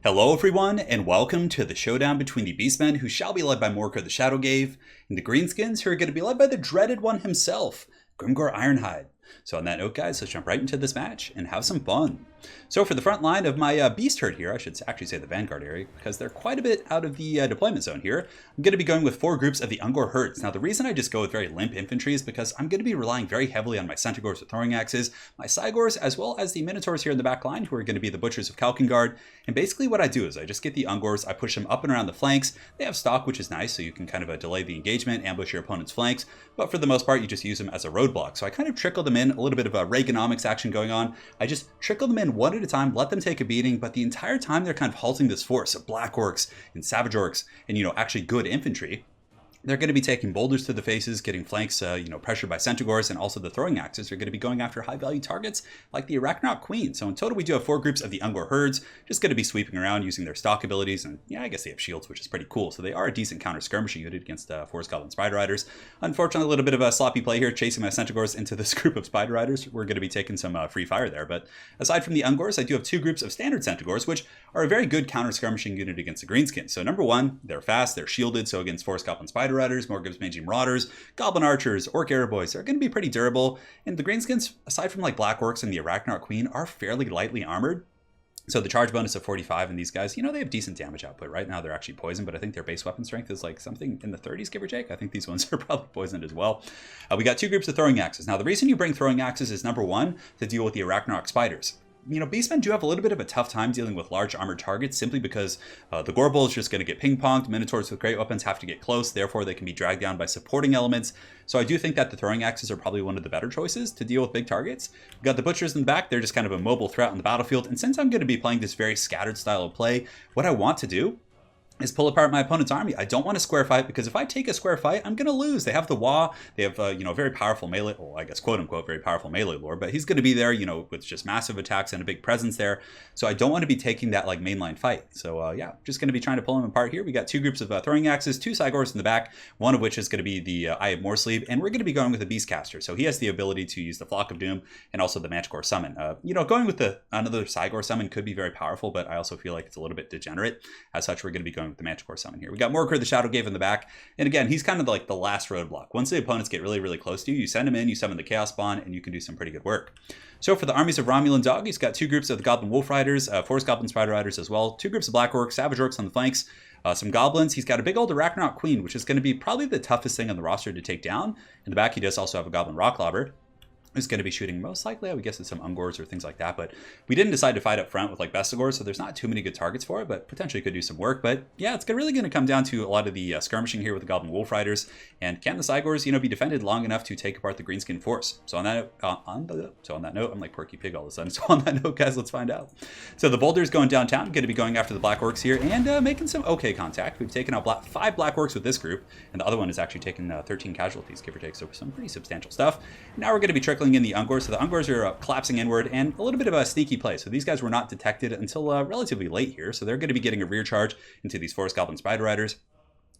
Hello everyone, and welcome to the showdown between the Beastmen, who shall be led by Morkar the Shadowgave, and the Greenskins, who are going to be led by the dreaded one himself, Grimgor Ironhide. So on that note, guys, let's jump right into this match and have some fun. So for the front line of my beast herd here, I should actually say the Vanguard area, because they're quite a bit out of the deployment zone here. I'm going to be going with 4 groups of the Ungor herds. Now the reason I just go with very limp infantry is because I'm going to be relying very heavily on my Centaurs with throwing axes, my Cygors, as well as the Minotaurs here in the back line, who are going to be the Butchers of Kalkengard. And basically what I do is I just get the Ungors, I push them up and around the flanks. They have stock, which is nice, so you can kind of delay the engagement, ambush your opponent's flanks, but for the most part you just use them as a roadblock. So I kind of trickle them in, a little bit of a Reaganomics action going on. I just trickle them in one at a time, let them take a beating, but the entire time they're kind of halting this force of Black Orcs and Savage Orcs and, actually good infantry. They're going to be taking boulders to the faces, getting flanks, pressured by Centaurs, and also the throwing axes are going to be going after high-value targets like the Arachnoid Queen. So in total, we do have 4 groups of the Ungor herds, just going to be sweeping around using their stock abilities, and yeah, I guess they have shields, which is pretty cool. So they are a decent counter-skirmishing unit against Forest Goblin Spider Riders. Unfortunately, a little bit of a sloppy play here, chasing my Centaurs into this group of Spider Riders. We're going to be taking some free fire there, but aside from the Ungors, I do have 2 groups of standard Centaurs, which are a very good counter-skirmishing unit against the Greenskins. So number 1, they're fast, they're shielded, so against Forest Goblin Spider Riders, more gives Mangy Marauders, Goblin Archers, Orc Airboys are going to be pretty durable, and the Greenskins, aside from like Black Orcs and the Arachnoid Queen, are fairly lightly armored. So the charge bonus of 45, and these guys, they have decent damage output. Right now they're actually poisoned, but I think their base weapon strength is like something in the 30s, give or take. I think these ones are probably poisoned as well. We got 2 groups of throwing axes. Now the reason you bring throwing axes is number 1, to deal with the Arachnoid Spiders. Beastmen do have a little bit of a tough time dealing with large armored targets simply because the Gorbull is just going to get ping-ponged. Minotaurs with great weapons have to get close, therefore they can be dragged down by supporting elements. So I do think that the throwing axes are probably one of the better choices to deal with big targets. We've got the Butchers in the back, they're just kind of a mobile threat on the battlefield, and since I'm going to be playing this very scattered style of play, what I want to do is pull apart my opponent's army. I don't want a square fight, because if I take a square fight, I'm going to lose. They have the Wa, they have, very powerful melee, well, I guess quote-unquote very powerful melee lore, but he's going to be there, with just massive attacks and a big presence there. So I don't want to be taking that, like, mainline fight. So, yeah, just going to be trying to pull him apart here. We got 2 groups of throwing axes, 2 Cygors in the back, one of which is going to be the Eye of Morsleeve, and we're going to be going with the Beastcaster. So he has the ability to use the Flock of Doom and also the Manticore Summon. Going with another Cygor Summon could be very powerful, but I also feel like it's a little bit degenerate. As such, we're going to be going with the Manticore Summon here. We got Morkar the Shadowgave in the back, and again, he's kind of like the last roadblock. Once the opponents get really, really close to you, you send him in, you summon the Chaos Spawn, and you can do some pretty good work. So for the armies of Romulan Dog, he's got 2 groups of the Goblin Wolf Riders, Forest Goblin Spider Riders as well, 2 groups of Black Orcs, Savage Orcs on the flanks, some Goblins. He's got a big old Arachnoid Queen, which is going to be probably the toughest thing on the roster to take down. In the back, he does also have a Goblin Rocklobber, who's going to be shooting most likely, I would guess, at some Ungors or things like that. But we didn't decide to fight up front with like Bestigors, so there's not too many good targets for it, but potentially could do some work. But yeah, it's really going to come down to a lot of the skirmishing here with the Goblin Wolf Riders. And can the Cygors, be defended long enough to take apart the Greenskin force? So on that note, I'm like Porky Pig all of a sudden. So on that note, guys, let's find out. So the Boulder's going downtown, going to be going after the Black Orcs here and making some okay contact. We've taken out 5 Black Orcs with this group, and the other one is actually taking 13 casualties, give or take. So some pretty substantial stuff. Now we're going to be trickling in the Ungors. So the Ungors are collapsing inward, and a little bit of a sneaky play. So these guys were not detected until relatively late here. So they're going to be getting a rear charge into these Forest Goblin Spider Riders,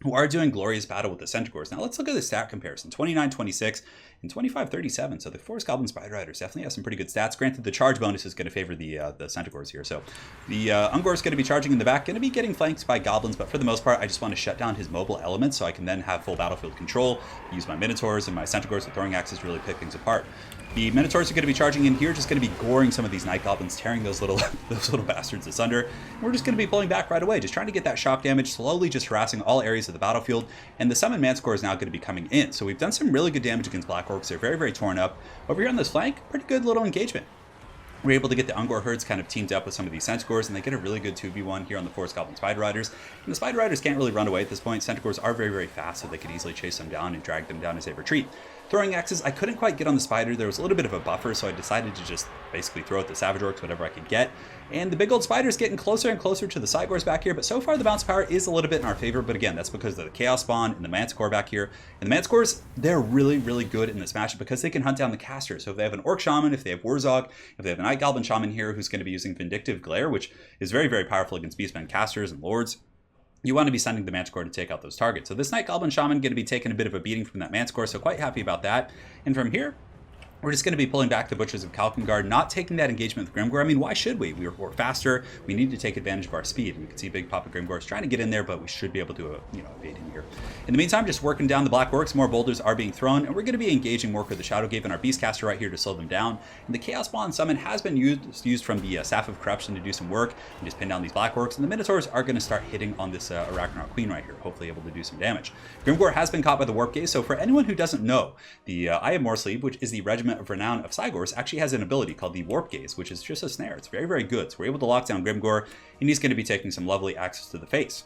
who are doing glorious battle with the Centaurs. Now let's look at the stat comparison. 29-26 and 25-37. So the Forest Goblin Spider Riders definitely have some pretty good stats. Granted, the charge bonus is going to favor the Centaurs here. So the Ungor is going to be charging in the back, going to be getting flanked by Goblins, but for the most part, I just want to shut down his mobile elements so I can then have full battlefield control, use my Minotaurs and my Centaurs with throwing axes to really pick things apart. The Minotaurs are going to be charging in here, just going to be goring some of these Night Goblins, tearing those little bastards asunder. And we're just going to be pulling back right away, just trying to get that shock damage, slowly just harassing all areas of the battlefield. And the Summon Manticore is now going to be coming in. So we've done some really good damage against Black Orcs. They're very, very torn up. Over here on this flank, pretty good little engagement. We're able to get the Ungor herds kind of teamed up with some of these Centaurs, and they get a really good 2v1 here on the Forest Goblin Spider Riders. And the Spider Riders can't really run away at this point. Centaurs are very, very fast, so they could easily chase them down and drag them down as they retreat. Throwing axes, I couldn't quite get on the Spider. There was a little bit of a buffer, so I decided to just basically throw at the Savage Orcs, whatever I could get. And the big old Spider's getting closer and closer to the Cygors back here, but so far the bounce power is a little bit in our favor, but again, that's because of the Chaos Spawn and the Manticore back here. And the Manticores, they're really, really good in this matchup because they can hunt down the casters. So if they have an Orc Shaman, if they have Warzog, if they have a Night Goblin Shaman here who's going to be using Vindictive Glare, which is very, very powerful against Beastmen casters and Lords, you want to be sending the Manticore to take out those targets. So this Night Goblin Shaman going to be taking a bit of a beating from that Manticore, so quite happy about that. And from here, We're just going to be pulling back the Butchers of Kalkengard, not taking that engagement with Grimgor. I mean, why should we? We're faster. We need to take advantage of our speed. And you can see Big Papa Grimgor is trying to get in there, but we should be able to, evade him here. In the meantime, just working down the Black Orcs. More boulders are being thrown, and we're going to be engaging Morker the Shadowgave and our Beastcaster right here to slow them down. And the Chaos Bond Summon has been used from the Staff of Corruption to do some work and just pin down these Black Orcs. And the Minotaurs are going to start hitting on this Arachnoid Queen right here, hopefully able to do some damage. Grimgor has been caught by the Warp Gaze, so for anyone who doesn't know, the Eye of Morsleeve, which is the Regiment of Renown of Sigors, actually has an ability called the Warp Gaze, which is just a snare. It's very, very good. So we're able to lock down Grimgor, and he's going to be taking some lovely access to the face.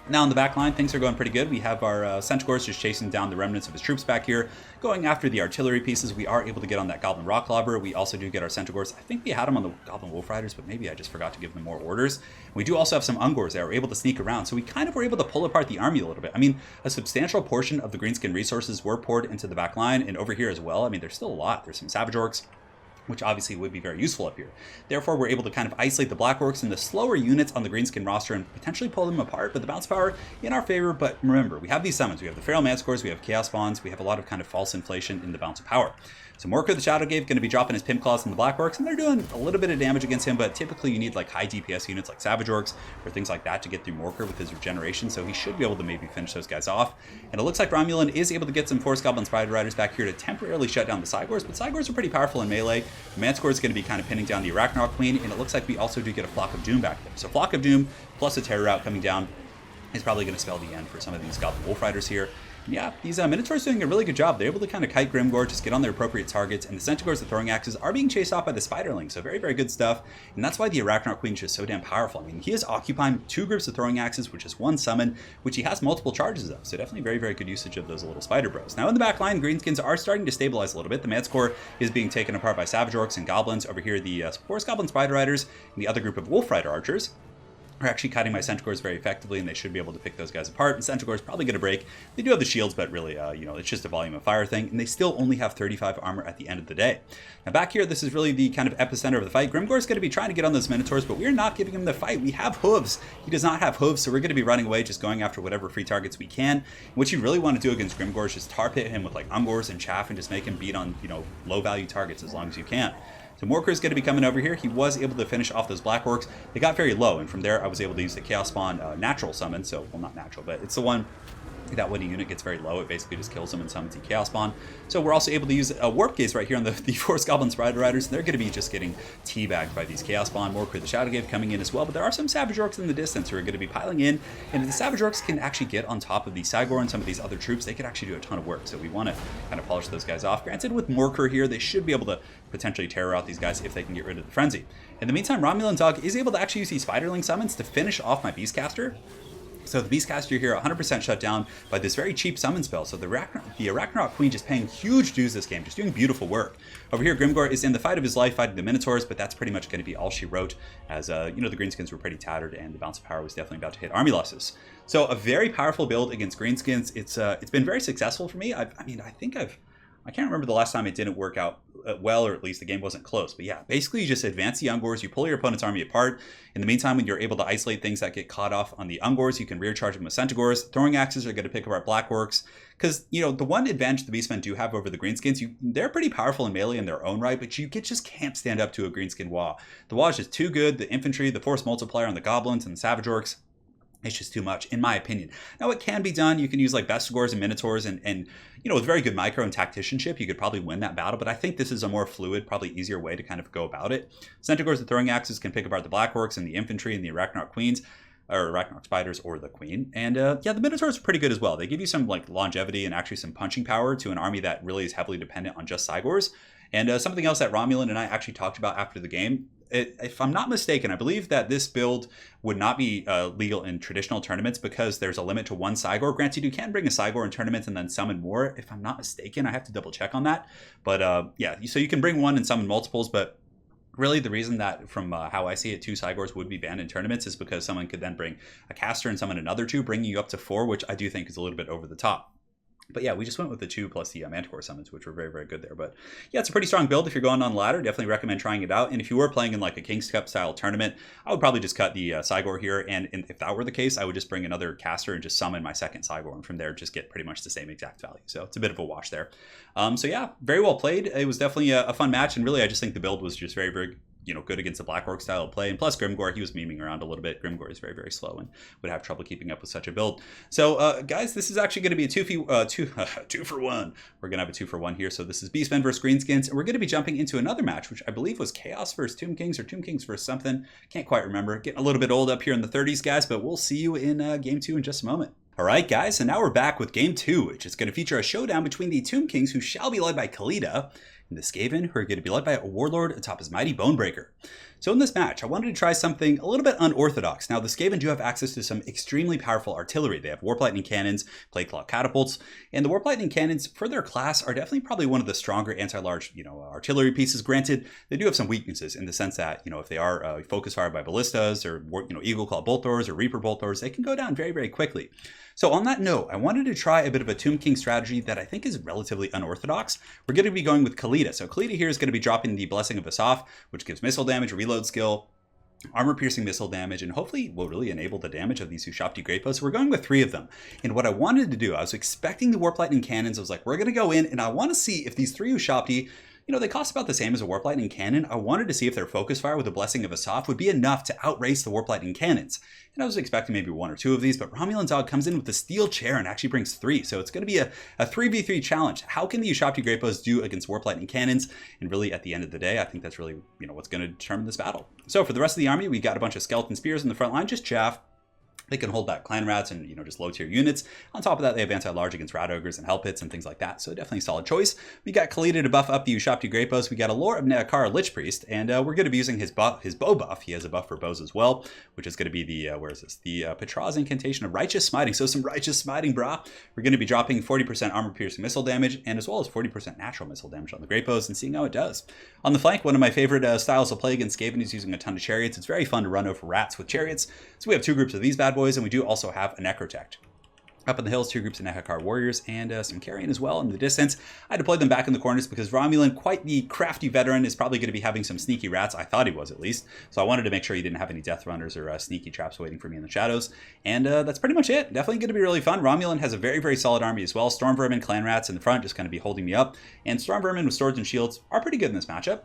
Now in the back line, things are going pretty good. We have our Centaurs just chasing down the remnants of his troops back here, going after the artillery pieces. We are able to get on that Goblin Rock Lobber. We also do get our Centaurs. I think we had them on the Goblin Wolf Riders, but maybe I just forgot to give them more orders. We do also have some Ungors that are able to sneak around, so we kind of were able to pull apart the army a little bit. I mean, a substantial portion of the Greenskin resources were poured into the back line, and over here as well. I mean, there's still a lot. There's some Savage Orcs, which obviously would be very useful up here. Therefore, we're able to kind of isolate the Black Orcs and the slower units on the Greenskin roster and potentially pull them apart, but the bounce power in our favor. But remember, we have these summons. We have the Feral Mancores, we have Chaos Bonds, we have a lot of kind of false inflation in the bounce of power. So Morker the Shadowgave going to be dropping his Pimp Claws in the Black Orcs, and they're doing a little bit of damage against him, but typically you need like high DPS units like Savage Orcs or things like that to get through Morker with his regeneration, so he should be able to maybe finish those guys off. And it looks like Romulan is able to get some Force Goblin Spider Riders back here to temporarily shut down the Sigors, but Sigors are pretty powerful in melee. The Manscore is going to be kind of pinning down the Arachnoid Queen, and it looks like we also do get a Flock of Doom back there. So Flock of Doom plus a Terror Route coming down is probably going to spell the end for some of these Goblin Wolf Riders here. Yeah, these Minotaurs doing a really good job. They're able to kind of kite Grimgor, just get on their appropriate targets, and the Centaurs, the throwing axes, are being chased off by the Spiderlings, so very, very good stuff. And that's why the Arachnoid Queen is just so damn powerful. I mean, he is occupying 2 groups of throwing axes, which is 1 summon, which he has multiple charges of, so definitely very, very good usage of those little Spider Bros. Now in the back line, Greenskins are starting to stabilize a little bit. The Manscore is being taken apart by Savage Orcs and Goblins. Over here, the Force Goblin Spider Riders and the other group of Wolf Rider Archers are actually cutting my Centaurs very effectively, and they should be able to pick those guys apart. And Centaur is probably going to break. They do have the shields, but really, it's just a volume of fire thing, and they still only have 35 armor at the end of the day. Now back here, this is really the kind of epicenter of the fight. Grimgor is going to be trying to get on those Minotaurs, but we're not giving him the fight. We have hooves. He does not have hooves, so we're going to be running away, just going after whatever free targets we can. And what you really want to do against Grimgor is just tar pit him with like Ungors and Chaff and just make him beat on, low value targets as long as you can. So Morker is going to be coming over here. He was able to finish off those Black Orcs. They got very low, and from there I was able to use the Chaos Spawn natural summon. So, well, not natural, but it's the one that when a unit gets very low, it basically just kills them and summons the Chaos Spawn. So we're also able to use a Warp Gaze right here on the Force Goblin Spider Riders. They're going to be just getting teabagged by these Chaos Spawn. Morker the Shadowgave coming in as well, but there are some Savage Orcs in the distance who are going to be piling in, and if the Savage Orcs can actually get on top of the Sigor and some of these other troops, they could actually do a ton of work. So we want to kind of polish those guys off. Granted, with Morker here, they should be able to potentially terror out these guys if they can get rid of the Frenzy. In the meantime, Romulan Dog is able to actually use these Spiderling summons to finish off my Beastcaster. So the Beastcaster here, 100% shut down by this very cheap summon spell. So the Arachnoid Queen just paying huge dues this game, just doing beautiful work. Over here, Grimgor is in the fight of his life fighting the Minotaurs, but that's pretty much going to be all she wrote, as the Greenskins were pretty tattered, and the bounce of power was definitely about to hit Army losses. So a very powerful build against Greenskins. It's been very successful for me. I can't remember the last time it didn't work out well, or at least the game wasn't close. But yeah, basically you just advance the Ungors, you pull your opponent's army apart. In the meantime, when you're able to isolate things that get caught off on the Ungors, you can rear charge them with Centaurs. Throwing axes are going to pick apart Black Orcs. Because, the one advantage the Beastmen do have over the Greenskins, they're pretty powerful in melee in their own right, but you just can't stand up to a Greenskin Waaagh. The Waaagh is just too good. The infantry, the force multiplier on the Goblins and the Savage Orcs, it's just too much, in my opinion. Now, it can be done. You can use like Bestigors and Minotaurs, and with very good micro and tacticianship, you could probably win that battle. But I think this is a more fluid, probably easier way to kind of go about it. Centaurs and throwing axes can pick apart the Black Orcs and the infantry and the Arachnoid Queens, or Arachnoid Spiders, or the Queen. And the Minotaurs are pretty good as well. They give you some like longevity and actually some punching power to an army that really is heavily dependent on just Sigors. And something else that Romulan and I actually talked about after the game, if I'm not mistaken, I believe that this build would not be legal in traditional tournaments because there's a limit to 1 Sigor. Granted, you can bring a Sigor in tournaments and then summon more. If I'm not mistaken, I have to double check on that. But yeah, so you can bring 1 and summon multiples, but really the reason that, from how I see it, 2 Sigors would be banned in tournaments is because someone could then bring a caster and summon another 2, bringing you up to 4, which I do think is a little bit over the top. But yeah, we just went with the 2 plus the Manticore summons, which were very, very good there. But yeah, it's a pretty strong build if you're going on ladder. Definitely recommend trying it out. And if you were playing in like a King's Cup style tournament, I would probably just cut the Cygor here. And if that were the case, I would just bring another caster and just summon my second Cygor. And from there, just get pretty much the same exact value. So it's a bit of a wash there. So yeah, very well played. It was definitely a fun match. And really, I just think the build was just very, very good against the Black Orc style of play. And plus Grimgor, he was memeing around a little bit. Grimgor is very, very slow and would have trouble keeping up with such a build. So guys, this is actually going to be a two for one. We're going to have a 2-for-1 here. So this is Beastmen versus Greenskins. And we're going to be jumping into another match, which I believe was Chaos versus Tombkings or Tombkings versus something. Can't quite remember. Getting a little bit old up here in the 30s, guys, but we'll see you in game 2 in just a moment. All right, guys, so now we're back with game 2, which is going to feature a showdown between the Tombkings, who shall be led by Khalida, and the Skaven, who are going to be led by a Warlord atop his mighty Bonebreaker. So in this match, I wanted to try something a little bit unorthodox. Now, the Skaven do have access to some extremely powerful artillery. They have Warp Lightning Cannons, Plague Claw Catapults, and the Warp Lightning Cannons, for their class, are definitely probably one of the stronger anti-large, artillery pieces. Granted, they do have some weaknesses in the sense that, if they are focus fired by ballistas or, Eagle Claw Bolt Throwers or Reaper Bolt Throwers, they can go down very, very quickly. So on that note, I wanted to try a bit of a Tomb King strategy that I think is relatively unorthodox. We're going to be going with Khalida. So Khalida here is going to be dropping the Blessing of Asaf, which gives missile damage, reload skill, armor-piercing missile damage, and hopefully will really enable the damage of these Ushapti Greatbows. So we're going with 3 of them. And what I wanted to do, I was expecting the Warp Lightning Cannons. I was like, we're going to go in, and I want to see if these 3 Ushapti, they cost about the same as a Warp Lightning Cannon. I wanted to see if their focus fire with the Blessing of Asaf would be enough to outrace the Warp Lightning Cannons. And I was expecting maybe 1 or 2 of these, but Romulan Zog comes in with the Steel Chair and actually brings 3. So it's going to be a 3v3 challenge. How can the Ushapti Greatbows do against Warp Lightning Cannons? And really, at the end of the day, I think that's really, what's going to determine this battle. So for the rest of the army, we got a bunch of Skeleton Spears in the front line, just chaff. They can hold back Clan Rats and, just low-tier units. On top of that, they have anti-large against Rat Ogres and Hell Pits and things like that. So definitely a solid choice. We got Khalida to buff up the Ushapti Greatbows. We got a Lore of Neakara Lich Priest, and we're going to be using his bow buff. He has a buff for bows as well, which is going to be the, The Petraz Incantation of Righteous Smiting. So some Righteous Smiting, brah. We're going to be dropping 40% armor-piercing missile damage, and as well as 40% natural missile damage on the Greatbows, and seeing how it does. On the flank, one of my favorite styles of play against Skaven is using a ton of Chariots. It's very fun to run over Rats with Chariots. So we have 2 groups of these bad boys, and we do also have a Necrotect. Up in the hills, 2 groups of Nehakar warriors and some carrion as well in the distance. I deployed them back in the corners because Romulan, quite the crafty veteran, is probably going to be having some sneaky rats. I thought he was, at least. So I wanted to make sure he didn't have any death runners or sneaky traps waiting for me in the shadows. And that's pretty much it. Definitely going to be really fun. Romulan has a very, very solid army as well. Storm Vermin, Clan Rats in the front, just going to be holding me up. And Storm Vermin with swords and shields are pretty good in this matchup.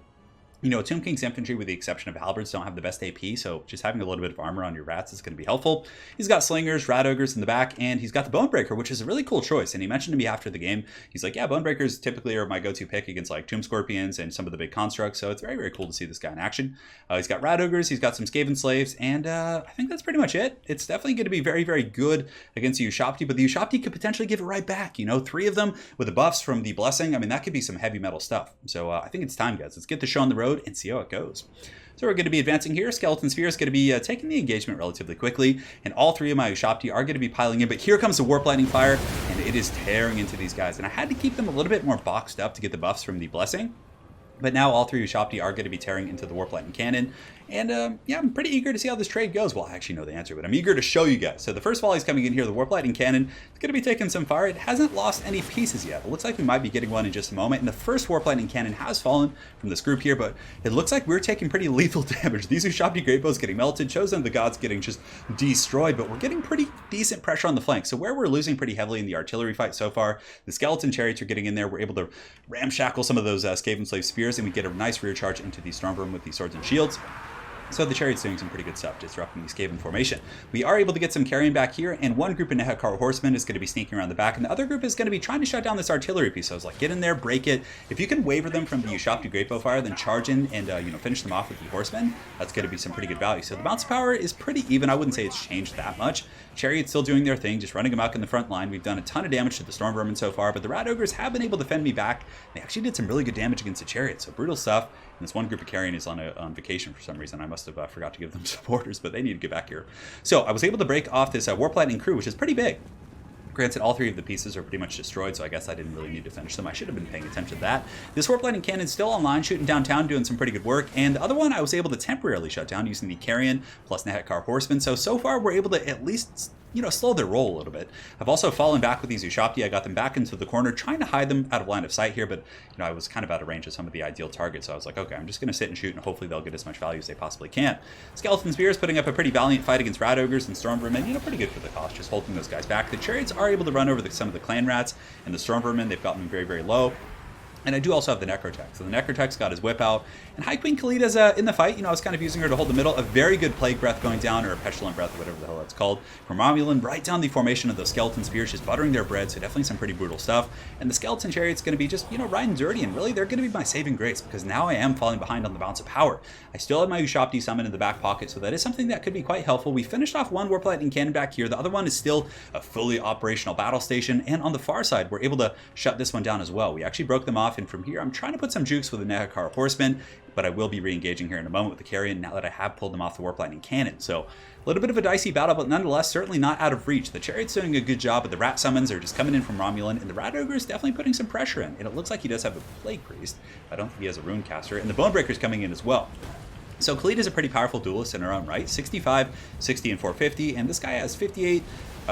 Tomb King's infantry, with the exception of halberds, don't have the best AP, so just having a little bit of armor on your rats is going to be helpful. He's got slingers, rat ogres in the back, and he's got the Bonebreaker, which is a really cool choice. And he mentioned to me after the game, he's like, yeah, Bonebreakers typically are my go-to pick against like Tomb Scorpions and some of the big constructs, so it's very, very cool to see this guy in action. He's got rat ogres, he's got some Skaven slaves, and I think that's pretty much it. It's definitely going to be very, very good against the Ushapti, but the Ushapti could potentially give it right back. 3 of them with the buffs from the Blessing. I mean, that could be some heavy metal stuff. So I think it's time, guys. Let's get the show on the road and see how it goes. So we're going to be advancing here. Skeleton Sphere is going to be taking the engagement relatively quickly, and all 3 of my Ushapti are going to be piling in, but here comes the Warp Lightning Fire, and it is tearing into these guys, and I had to keep them a little bit more boxed up to get the buffs from the Blessing. But now all 3 Ushapti are going to be tearing into the Warp Lightning Cannon. And yeah, I'm pretty eager to see how this trade goes. Well, I actually know the answer, but I'm eager to show you guys. So the first volley is coming in here. The Warp Lightning Cannon is going to be taking some fire. It hasn't lost any pieces yet. It looks like we might be getting one in just a moment. And the first Warp Lightning Cannon has fallen from this group here, but it looks like we're taking pretty lethal damage. These Ushapti Greatbows getting melted. Chosen of the Gods getting just destroyed, but we're getting pretty decent pressure on the flank. So where we're losing pretty heavily in the artillery fight so far, the Skeleton Chariots are getting in there. We're able to ramshackle some of those Skaven Slave Spears, and we get a nice rear charge into the Storm Vermin with the Swords and Shields. So the Chariot's doing some pretty good stuff, disrupting the Skaven formation. We are able to get some carrion back here, and one group of Nehakar Horsemen is going to be sneaking around the back, and the other group is going to be trying to shut down this artillery piece. So I was like, get in there, break it. If you can waver them from the Ushapti Greatbow fire, then charge in and finish them off with the Horsemen, that's going to be some pretty good value. So the bounce power is pretty even. I wouldn't say it's changed that much. Chariot's still doing their thing, just running amok in the front line. We've done a ton of damage to the Storm Vermin so far, but the Rat Ogres have been able to fend me back. They actually did some really good damage against the Chariot, so brutal stuff. And this one group of carrion is on vacation for some reason. I must have forgot to give them supporters, but they need to get back here. So I was able to break off this Warp Lightning crew, which is pretty big. Granted, all three of the pieces are pretty much destroyed, so I guess I didn't really need to finish them. I should have been paying attention to that. This Warp Lightning Cannon's still online, shooting downtown, doing some pretty good work. And the other one I was able to temporarily shut down using the Carrion plus Nehekar Horseman. So far we're able to at least, slow their roll a little bit. I've also fallen back with these Ushapti. I got them back into the corner, trying to hide them out of line of sight here, but I was kind of out of range of some of the ideal targets, so I was like, okay, I'm just going to sit and shoot, and hopefully they'll get as much value as they possibly can. Skeleton Spears putting up a pretty valiant fight against Rat Ogres and Storm Vermin, pretty good for the cost, just holding those guys back. The Chariots are able to run over some of the Clan Rats, and the Storm Vermin, they've gotten them very, very low. And I do also have the Necrotech. So the Necrotech's got his whip out. And High Queen Khalid's in the fight. I was kind of using her to hold the middle. A very good Plague Breath going down, or a Petulant Breath, or whatever the hell that's called. From Romulan, right down the formation of those Skeleton Spears, just buttering their bread. So definitely some pretty brutal stuff. And the Skeleton Chariot's going to be just, riding dirty. And really, they're going to be my saving grace, because now I am falling behind on the bounce of power. I still have my Ushapti summon in the back pocket, so that is something that could be quite helpful. We finished off one Warp Lightning Cannon back here. The other one is still a fully operational battle station. And on the far side, we're able to shut this one down as well. We actually broke them off. And from here, I'm trying to put some jukes with the Nehekar Horseman, but I will be re-engaging here in a moment with the Carrion now that I have pulled them off the Warp Lightning Cannon. So a little bit of a dicey battle, but nonetheless certainly not out of reach. The Chariot's doing a good job, but the Rat Summons are just coming in from Romulan, and the Rat Ogre is definitely putting some pressure in. And it looks like he does have a Plague Priest. I don't think he has a Rune Caster, and the Bonebreaker's coming in as well. So Khalid is a pretty powerful duelist in her own right. 65, 60, and 450, and this guy has 58,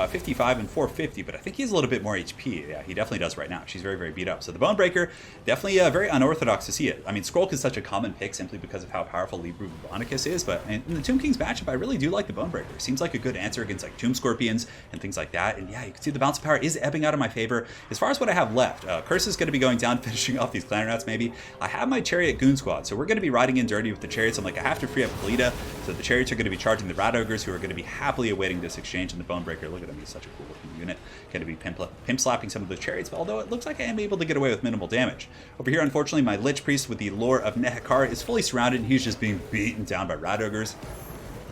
55, and 450, but I think he has a little bit more HP. Yeah, he definitely does right now. She's very, very beat up. So the Bonebreaker, definitely very unorthodox to see it. I mean, Skrulk is such a common pick simply because of how powerful Libru Bonicus is, but in the Tombkings matchup, I really do like the Bonebreaker. Seems like a good answer against like Tomb Scorpions and things like that. And yeah, you can see the bounce of power is ebbing out of my favor. As far as what I have left, Curse is going to be going down, finishing off these Clan Rats maybe. I have my Chariot Goon Squad, so we're going to be riding in dirty with the Chariots. I'm like, I have to free up Khalida, so the Chariots are going to be charging the Rat Ogres, who are going to be happily awaiting this exchange. And the Bonebreaker, look at him, he's such a cool looking unit, going to be pimp slapping some of the Chariots, but although it looks like I am able to get away with minimal damage. Over here, unfortunately, my Lich Priest with the lore of Nehekar is fully surrounded, and he's just being beaten down by Rat Ogres.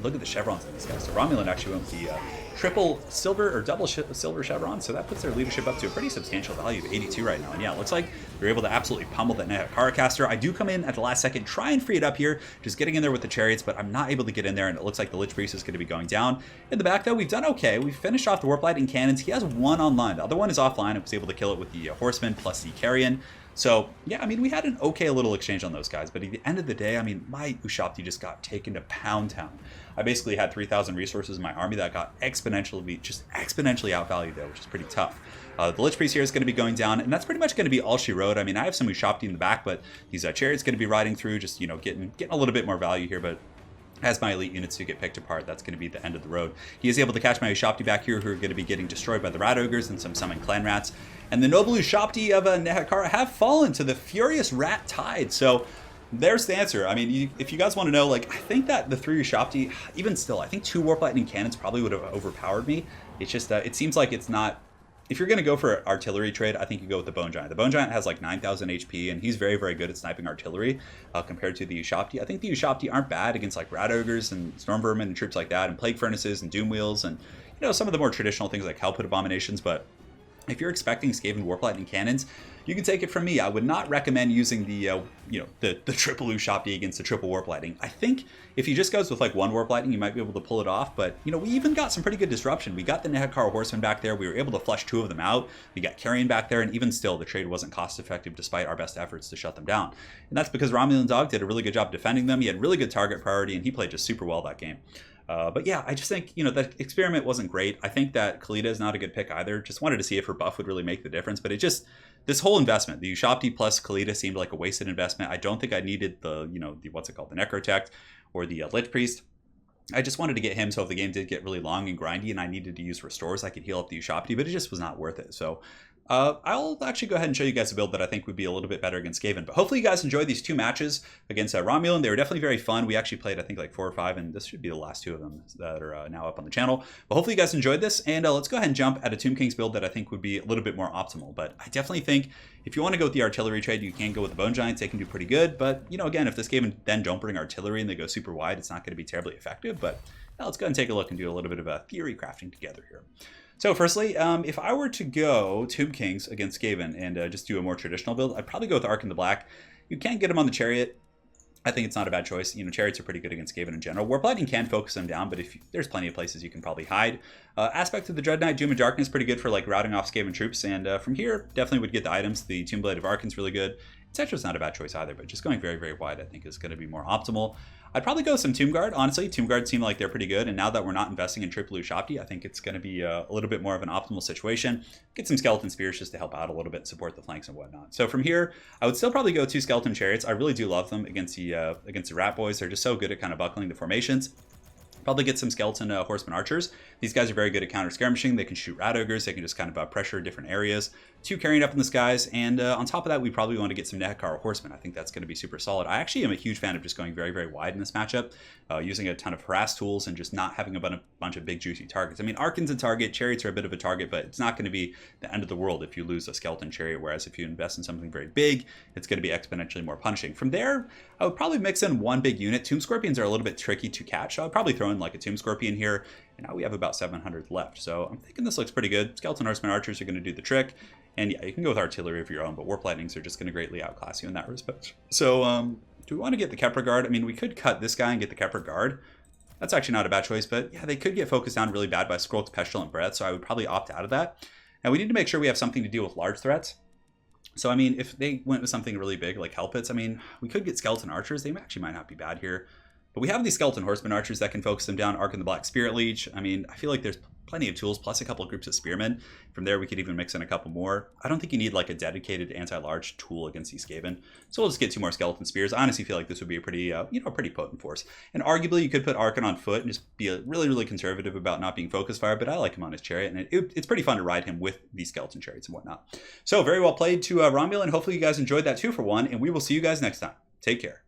Look at the chevrons on these guys. So Romulan actually went with the triple silver or double silver chevron, so that puts their leadership up to a pretty substantial value of 82 right now. And yeah, it looks like they're able to absolutely pummel that Nehekar caster. I do come in at the last second, try and free it up here, just getting in there with the Chariots, but I'm not able to get in there, and it looks like the Lich Priest is going to be going down. In the back, though, we've done okay. We've finished off the Warp Lightning Cannons. He has one online. The other one is offline. I was able to kill it with the Horseman plus the Carrion. So, yeah, I mean, we had an okay little exchange on those guys, but at the end of the day, I mean, my Ushapti just got taken to Pound Town. I basically had 3,000 resources in my army that got exponentially outvalued there, which is pretty tough. The Lich Priest here is going to be going down, and that's pretty much going to be all she wrote. I mean, I have some Ushapti in the back, but these Chariots going to be riding through, just, getting a little bit more value here, but as my elite units do get picked apart, that's going to be the end of the road. He is able to catch my Ushapti back here, who are going to be getting destroyed by the Rat Ogres and some summoned Clan Rats. And the noble Ushapti of Nehekar have fallen to the furious Rat Tide. So there's the answer. I mean, if you guys want to know, like, I think that the 3 Ushapti, even still, I think 2 Warp Lightning Cannons probably would have overpowered me. It's just that it seems like it's not. If you're going to go for an artillery trade, I think you go with the Bone Giant. The Bone Giant has like 9,000 HP, and he's very, very good at sniping artillery compared to the Ushapti. I think the Ushapti aren't bad against like Rat Ogres and Storm Vermin and troops like that, and Plague Furnaces and Doom Wheels, and some of the more traditional things like Hellpit Abominations. But if you're expecting Skaven Warp Lightning Cannons, you can take it from me. I would not recommend using the triple Ushapti against the triple Warp Lightning. I think if he just goes with like 1 Warp Lightning, you might be able to pull it off. But we even got some pretty good disruption. We got the Nehekar Horseman back there. We were able to flush 2 of them out. We got Carrion back there, and even still, the trade wasn't cost effective despite our best efforts to shut them down. And that's because Romulan Dog did a really good job defending them. He had really good target priority, and he played just super well that game. But yeah, I just think, the experiment wasn't great. I think that Khalida is not a good pick either. Just wanted to see if her buff would really make the difference. But this whole investment, the Ushapti plus Khalida seemed like a wasted investment. I don't think I needed the Necrotech or the Lich Priest. I just wanted to get him, so if the game did get really long and grindy and I needed to use restores, I could heal up the Ushapti, but it just was not worth it. So I'll actually go ahead and show you guys a build that I think would be a little bit better against Skaven. But hopefully you guys enjoyed these 2 matches against Romulan. They were definitely very fun. We actually played, I think, like 4 or 5, and this should be the last 2 of them that are now up on the channel. But hopefully you guys enjoyed this, and let's go ahead and jump at a Tombkings build that I think would be a little bit more optimal. But I definitely think if you want to go with the artillery trade, you can go with the Bone Giants. They can do pretty good. But, again, if this Skaven then don't bring artillery and they go super wide, it's not going to be terribly effective. But now let's go ahead and take a look and do a little bit of a theory crafting together here. So firstly, if I were to go Tombkings against Skaven and just do a more traditional build, I'd probably go with Ark in the Black. You can't get him on the Chariot. I think it's not a bad choice. You know, chariots are pretty good against Skaven in general. Warp Lightning can focus them down, but there's plenty of places you can probably hide. Aspect of the Dread Knight, Doom and Darkness, pretty good for like routing off Skaven troops. And from here, definitely would get the items. The Tomb Blade of Arkan's really good. Cetra's not a bad choice either, but just going very, very wide I think is going to be more optimal. I'd probably go some Tomb Guard. Honestly, Tomb Guard seem like they're pretty good, and now that we're not investing in Triple Ushapti, I think it's going to be a little bit more of an optimal situation. Get some Skeleton Spears just to help out a little bit, support the flanks and whatnot. So from here, I would still probably go 2 Skeleton Chariots. I really do love them against the Rat Boys. They're just so good at kind of buckling the formations. Probably get some Skeleton Horseman Archers. These guys are very good at counter skirmishing. They can shoot Rat Ogres. They can just kind of pressure different areas. 2 carrying up in the skies. And on top of that, we probably want to get some Nehekara Horsemen. I think that's going to be super solid. I actually am a huge fan of just going very, very wide in this matchup. Using a ton of harass tools and just not having a bunch of big juicy targets. I mean, Arkan's a target. Chariots are a bit of a target, but it's not going to be the end of the world if you lose a Skeleton Chariot. Whereas if you invest in something very big, it's going to be exponentially more punishing. From there, I would probably mix in 1 big unit. Tomb Scorpions are a little bit tricky to catch. So I'd probably throw in like a Tomb Scorpion here. And now we have about 700 left. So I'm thinking this looks pretty good. Skeleton Horseman Archers are going to do the trick. And yeah, you can go with artillery of your own, but Warp Lightnings are just going to greatly outclass you in that respect. So do we want to get the Kepra Guard? I mean, we could cut this guy and get the Kepra Guard. That's actually not a bad choice, but yeah, they could get focused down really bad by Skrull's Pestilent Breath, so I would probably opt out of that. Now we need to make sure we have something to deal with large threats. So I mean, if they went with something really big like Hell Pits, I mean, we could get Skeleton Archers. They actually might not be bad here. But we have these Skeleton Horseman Archers that can focus them down, Arc and the Black Spirit Leech. I mean, I feel like there's plenty of tools, plus a couple of groups of Spearmen. From there, we could even mix in a couple more. I don't think you need like a dedicated anti-large tool against these Skaven. So we'll just get 2 more Skeleton Spears. I honestly feel like this would be a pretty, pretty potent force. And arguably, you could put Arkan on foot and just be really, really conservative about not being focus fire, but I like him on his chariot, and it's pretty fun to ride him with these Skeleton Chariots and whatnot. So very well played to Romulan. Hopefully you guys enjoyed that 2-for-1, and we will see you guys next time. Take care.